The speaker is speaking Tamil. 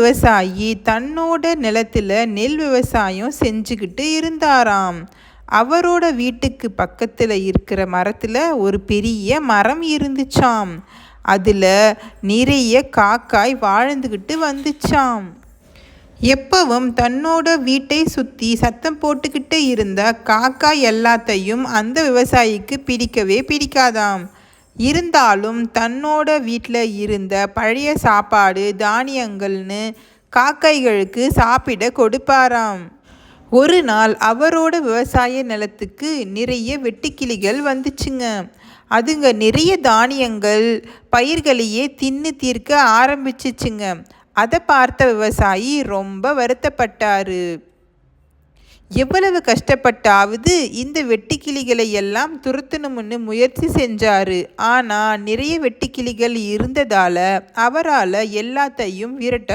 விவசாயி தன்னோட நிலத்துல நெல் விவசாயம் செஞ்சுக்கிட்டு இருந்தாராம். அவரோட வீட்டுக்கு பக்கத்துல இருக்கிற மரத்துல ஒரு பெரிய மரம் இருந்துச்சாம். அதுல நிறைய காக்காய் வாழ்ந்துகிட்டு வந்துச்சாம். எப்பவும் தன்னோட வீட்டை சுத்தி சத்தம் போட்டுக்கிட்டு இருந்த காக்காய் எல்லாத்தையும் அந்த விவசாயிக்கு பிடிக்கவே பிடிக்காதாம். இருந்தாலும் தன்னோட வீட்டில் இருந்த பழைய சாப்பாடு தானியங்கள்னு காக்கைகளுக்கு சாப்பிட கொடுப்பாராம். ஒரு நாள் அவரோட விவசாய நிலத்துக்கு நிறைய வெட்டுக்கிளிகள் வந்துச்சுங்க. அதுங்க நிறைய தானியங்கள் பயிர்களையே தின்னு தீர்க்க ஆரம்பிச்சிச்சுங்க. அதை பார்த்த விவசாயி ரொம்ப வருத்தப்பட்டாரு. எவ்வளவு கஷ்டப்பட்டாவது இந்த வெட்டுக்கிளிகளை எல்லாம் துரத்தணும்னு முயற்சி செஞ்சாரு. ஆனா நிறைய வெட்டுக்கிளிகள் இருந்ததால அவரால் எல்லாத்தையும் விரட்ட